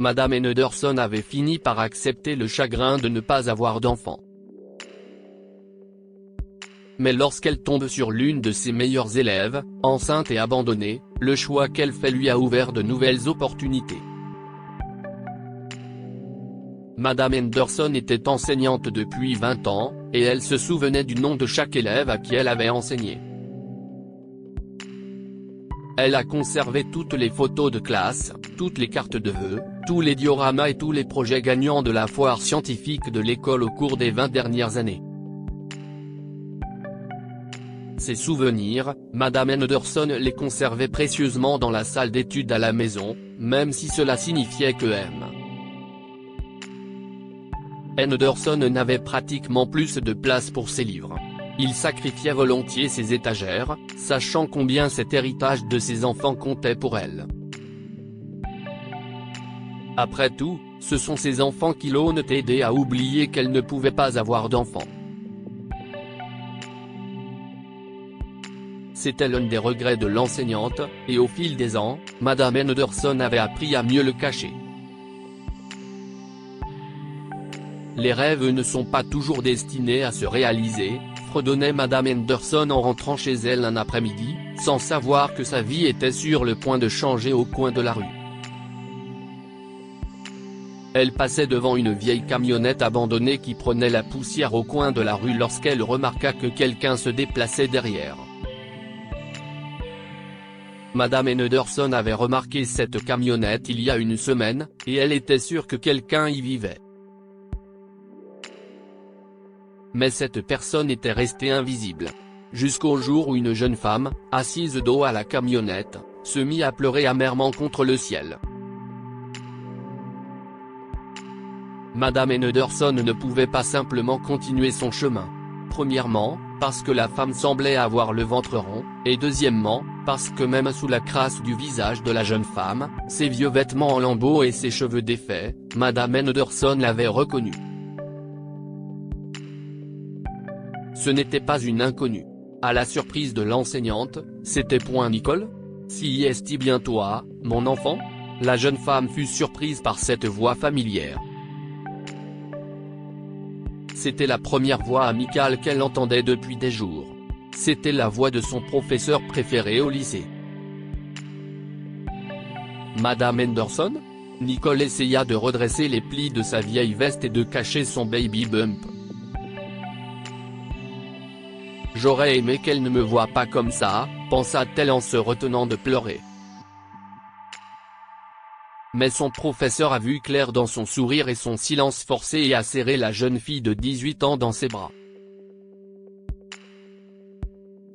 Madame Henderson avait fini par accepter le chagrin de ne pas avoir d'enfant. Mais lorsqu'elle tombe sur l'une de ses meilleures élèves, enceinte et abandonnée, le choix qu'elle fait lui a ouvert de nouvelles opportunités. Madame Henderson était enseignante depuis 20 ans, et elle se souvenait du nom de chaque élève à qui elle avait enseigné. Elle a conservé toutes les photos de classe, toutes les cartes de vœux, tous les dioramas et tous les projets gagnants de la foire scientifique de l'école au cours des 20 dernières années. Ces souvenirs, Madame Henderson les conservait précieusement dans la salle d'études à la maison, même si cela signifiait que M. Henderson n'avait pratiquement plus de place pour ses livres. Il sacrifiait volontiers ses étagères, sachant combien cet héritage de ses enfants comptait pour elle. Après tout, ce sont ses enfants qui l'ont aidé à oublier qu'elle ne pouvait pas avoir d'enfants. C'était l'un des regrets de l'enseignante, et au fil des ans, Madame Henderson avait appris à mieux le cacher. Les rêves ne sont pas toujours destinés à se réaliser, fredonnait Madame Henderson en rentrant chez elle un après-midi, sans savoir que sa vie était sur le point de changer au coin de la rue. Elle passait devant une vieille camionnette abandonnée qui prenait la poussière au coin de la rue lorsqu'elle remarqua que quelqu'un se déplaçait derrière. Madame Henderson avait remarqué cette camionnette il y a une semaine, et elle était sûre que quelqu'un y vivait. Mais cette personne était restée invisible. Jusqu'au jour où une jeune femme, assise dos à la camionnette, se mit à pleurer amèrement contre le ciel. Madame Henderson ne pouvait pas simplement continuer son chemin. Premièrement, parce que la femme semblait avoir le ventre rond, et deuxièmement, parce que même sous la crasse du visage de la jeune femme, ses vieux vêtements en lambeaux et ses cheveux défaits, Madame Henderson l'avait reconnue. Ce n'était pas une inconnue. À la surprise de l'enseignante, c'était point Nicole ? Si est-il bien toi, mon enfant ? La jeune femme fut surprise par cette voix familière. C'était la première voix amicale qu'elle entendait depuis des jours. C'était la voix de son professeur préféré au lycée. Madame Henderson ? Nicole essaya de redresser les plis de sa vieille veste et de cacher son baby bump. J'aurais aimé qu'elle ne me voie pas comme ça, pensa-t-elle en se retenant de pleurer. Mais son professeur a vu clair dans son sourire et son silence forcé et a serré la jeune fille de 18 ans dans ses bras.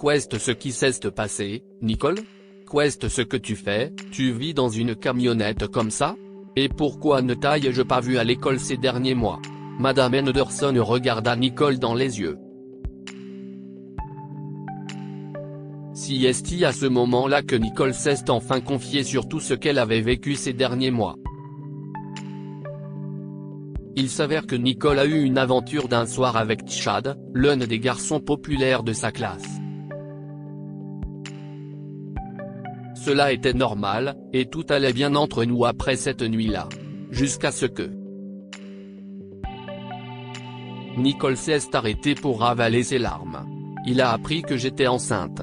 Qu'est-ce ce qui s'est passé, Nicole ? Qu'est-ce ce que tu fais ? Tu vis dans une camionnette comme ça ? Et pourquoi ne t'ai-je pas vu à l'école ces derniers mois ? Madame Henderson regarda Nicole dans les yeux. Si est-il à ce moment-là que Nicole s'est enfin confiée sur tout ce qu'elle avait vécu ces derniers mois. Il s'avère que Nicole a eu une aventure d'un soir avec Chad, l'un des garçons populaires de sa classe. Cela était normal, et tout allait bien entre nous après cette nuit-là. Jusqu'à ce que Nicole s'est arrêtée pour ravaler ses larmes. Il a appris que j'étais enceinte.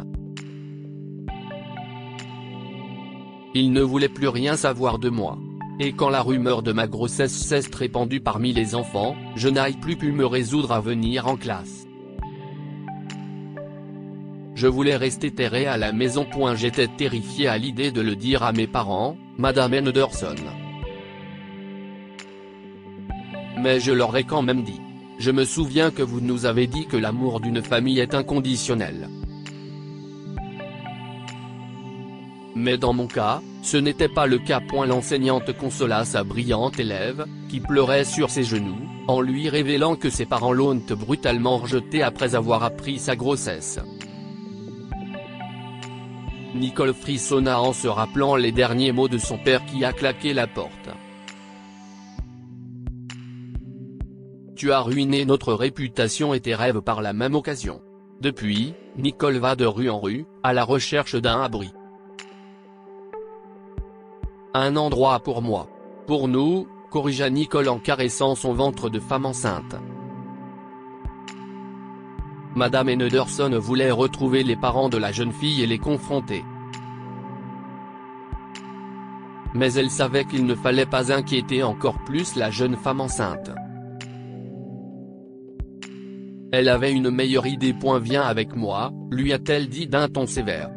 Il ne voulait plus rien savoir de moi. Et quand la rumeur de ma grossesse s'est répandue parmi les enfants, je n'ai plus pu me résoudre à venir en classe. Je voulais rester terré à la maison. J'étais terrifié à l'idée de le dire à mes parents, Madame Henderson. Mais je leur ai quand même dit. Je me souviens que vous nous avez dit que l'amour d'une famille est inconditionnel. Mais dans mon cas, ce n'était pas le cas. L'enseignante consola sa brillante élève, qui pleurait sur ses genoux, en lui révélant que ses parents l'ont brutalement rejetée après avoir appris sa grossesse. Nicole frissonna en se rappelant les derniers mots de son père qui a claqué la porte. Tu as ruiné notre réputation et tes rêves par la même occasion. Depuis, Nicole va de rue en rue, à la recherche d'un abri. Un endroit pour moi. Pour nous, corrigea Nicole en caressant son ventre de femme enceinte. Madame Henderson voulait retrouver les parents de la jeune fille et les confronter. Mais elle savait qu'il ne fallait pas inquiéter encore plus la jeune femme enceinte. Elle avait une meilleure idée. Viens avec moi, lui a-t-elle dit d'un ton sévère.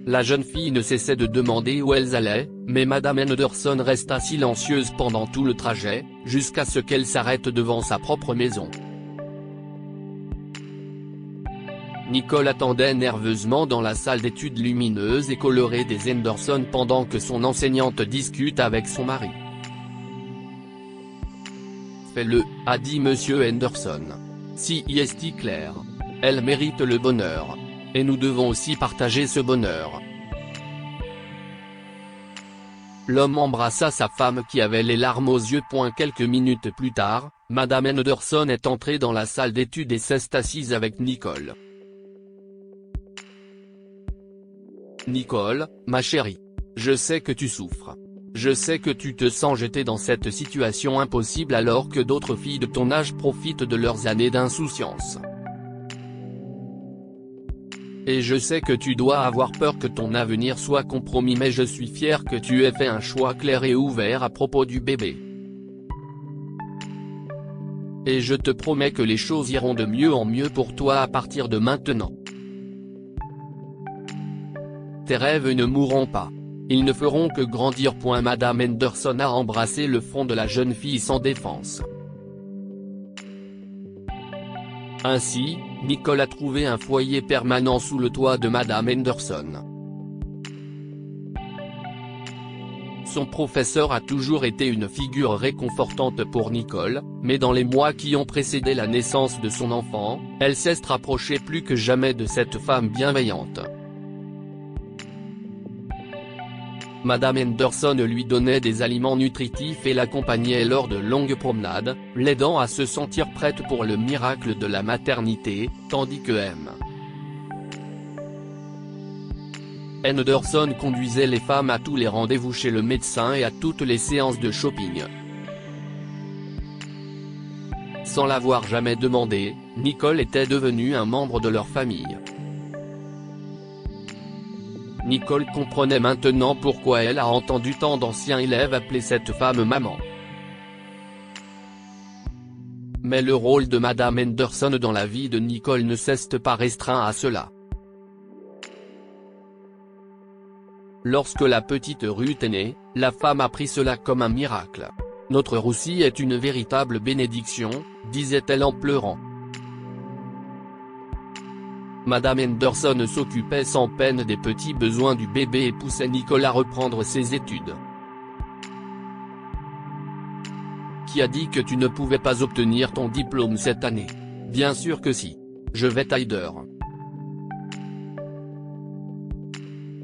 La jeune fille ne cessait de demander où elles allaient, mais Madame Henderson resta silencieuse pendant tout le trajet, jusqu'à ce qu'elle s'arrête devant sa propre maison. Nicole attendait nerveusement dans la salle d'études lumineuse et colorée des Henderson pendant que son enseignante discute avec son mari. « Fais-le » a dit Monsieur Henderson. « Si est clair. Elle mérite le bonheur. Et nous devons aussi partager ce bonheur. » L'homme embrassa sa femme qui avait les larmes aux yeux. Quelques minutes plus tard, Madame Henderson est entrée dans la salle d'études et s'est assise avec Nicole. « Nicole, ma chérie. Je sais que tu souffres. Je sais que tu te sens jetée dans cette situation impossible alors que d'autres filles de ton âge profitent de leurs années d'insouciance. Et je sais que tu dois avoir peur que ton avenir soit compromis, mais je suis fier que tu aies fait un choix clair et ouvert à propos du bébé. Et je te promets que les choses iront de mieux en mieux pour toi à partir de maintenant. Tes rêves ne mourront pas. Ils ne feront que grandir. Madame Henderson a embrassé le front de la jeune fille sans défense. Ainsi, Nicole a trouvé un foyer permanent sous le toit de Madame Henderson. Son professeur a toujours été une figure réconfortante pour Nicole, mais dans les mois qui ont précédé la naissance de son enfant, elle s'est rapprochée plus que jamais de cette femme bienveillante. Madame Henderson lui donnait des aliments nutritifs et l'accompagnait lors de longues promenades, l'aidant à se sentir prête pour le miracle de la maternité, tandis que Henderson conduisait les femmes à tous les rendez-vous chez le médecin et à toutes les séances de shopping. Sans l'avoir jamais demandé, Nicole était devenue un membre de leur famille. Nicole comprenait maintenant pourquoi elle a entendu tant d'anciens élèves appeler cette femme maman. Mais le rôle de Madame Henderson dans la vie de Nicole ne s'est pas restreint à cela. Lorsque la petite Ruth est née, la femme a pris cela comme un miracle. « Notre Roussie est une véritable bénédiction », disait-elle en pleurant. Madame Henderson s'occupait sans peine des petits besoins du bébé et poussait Nicole à reprendre ses études. « Qui a dit que tu ne pouvais pas obtenir ton diplôme cette année ? Bien sûr que si. Je vais t'aider. »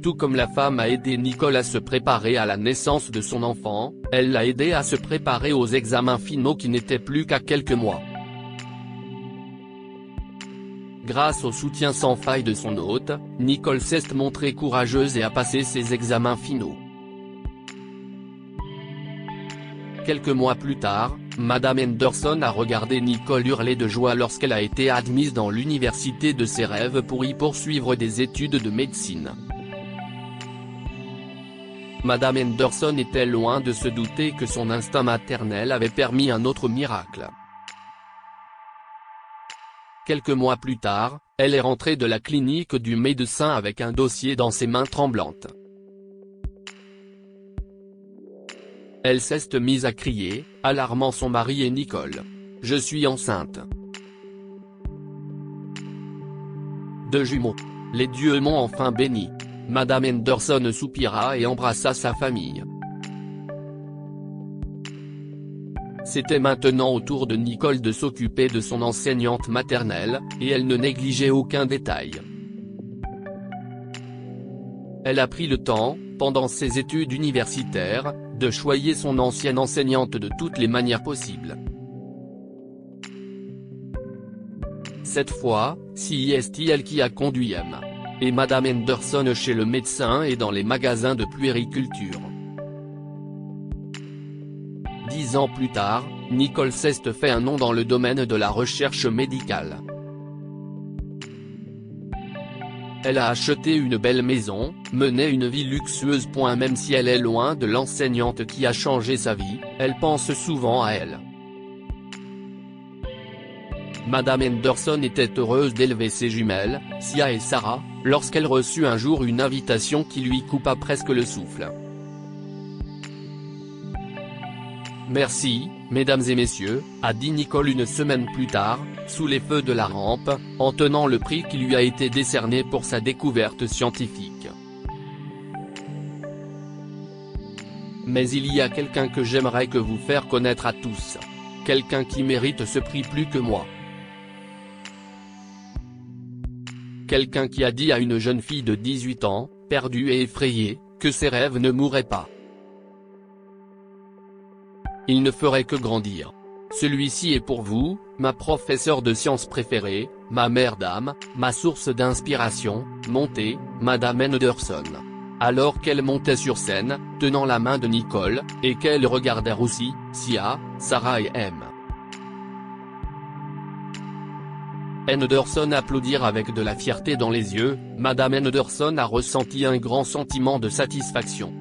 Tout comme la femme a aidé Nicole à se préparer à la naissance de son enfant, elle l'a aidé à se préparer aux examens finaux qui n'étaient plus qu'à quelques mois. Grâce au soutien sans faille de son hôte, Nicole s'est montrée courageuse et a passé ses examens finaux. Quelques mois plus tard, Madame Henderson a regardé Nicole hurler de joie lorsqu'elle a été admise dans l'université de ses rêves pour y poursuivre des études de médecine. Madame Henderson était loin de se douter que son instinct maternel avait permis un autre miracle. Quelques mois plus tard, elle est rentrée de la clinique du médecin avec un dossier dans ses mains tremblantes. Elle s'est mise à crier, alarmant son mari et Nicole. « Je suis enceinte. 2 jumeaux. Les dieux m'ont enfin béni. » Madame Henderson soupira et embrassa sa famille. C'était maintenant au tour de Nicole de s'occuper de son enseignante maternelle, et elle ne négligeait aucun détail. Elle a pris le temps, pendant ses études universitaires, de choyer son ancienne enseignante de toutes les manières possibles. Cette fois, c'est elle qui a conduit et Madame Henderson chez le médecin et dans les magasins de puériculture. 6 ans plus tard, Nicole s'est fait un nom dans le domaine de la recherche médicale. Elle a acheté une belle maison, mené une vie luxueuse. Même si elle est loin de l'enseignante qui a changé sa vie, elle pense souvent à elle. Madame Henderson était heureuse d'élever ses jumelles, Sia et Sarah, lorsqu'elle reçut un jour une invitation qui lui coupa presque le souffle. Merci, mesdames et messieurs, a dit Nicole une semaine plus tard, sous les feux de la rampe, en tenant le prix qui lui a été décerné pour sa découverte scientifique. Mais il y a quelqu'un que j'aimerais que vous faire connaître à tous. Quelqu'un qui mérite ce prix plus que moi. Quelqu'un qui a dit à une jeune fille de 18 ans, perdue et effrayée, que ses rêves ne mourraient pas. Il ne ferait que grandir. Celui-ci est pour vous, ma professeure de sciences préférée, ma mère d'âme, ma source d'inspiration, montez, Madame Henderson. Alors qu'elle montait sur scène, tenant la main de Nicole, et qu'elle regardait aussi, Sia, Sarah et M. Henderson applaudirent avec de la fierté dans les yeux. Madame Henderson a ressenti un grand sentiment de satisfaction.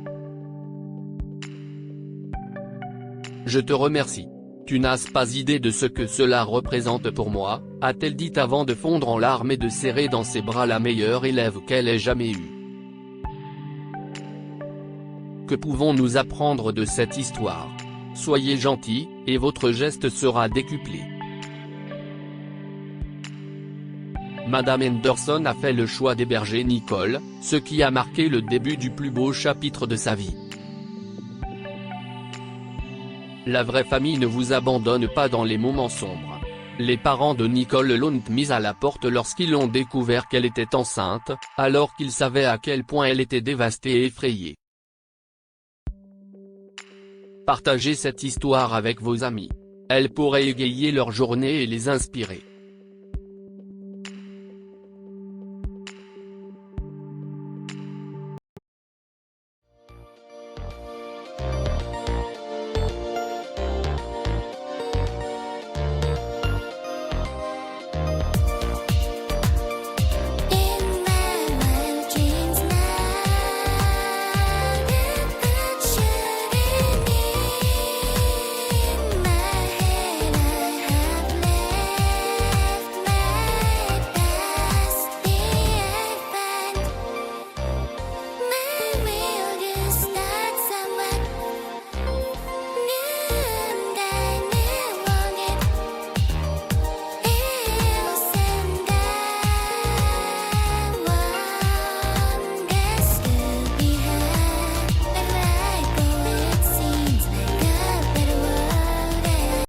Je te remercie. Tu n'as pas idée de ce que cela représente pour moi, a-t-elle dit avant de fondre en larmes et de serrer dans ses bras la meilleure élève qu'elle ait jamais eue. Que pouvons-nous apprendre de cette histoire? Soyez gentils, et votre geste sera décuplé. Madame Henderson a fait le choix d'héberger Nicole, ce qui a marqué le début du plus beau chapitre de sa vie. La vraie famille ne vous abandonne pas dans les moments sombres. Les parents de Nicole l'ont mise à la porte lorsqu'ils ont découvert qu'elle était enceinte, alors qu'ils savaient à quel point elle était dévastée et effrayée. Partagez cette histoire avec vos amis. Elle pourrait égayer leur journée et les inspirer.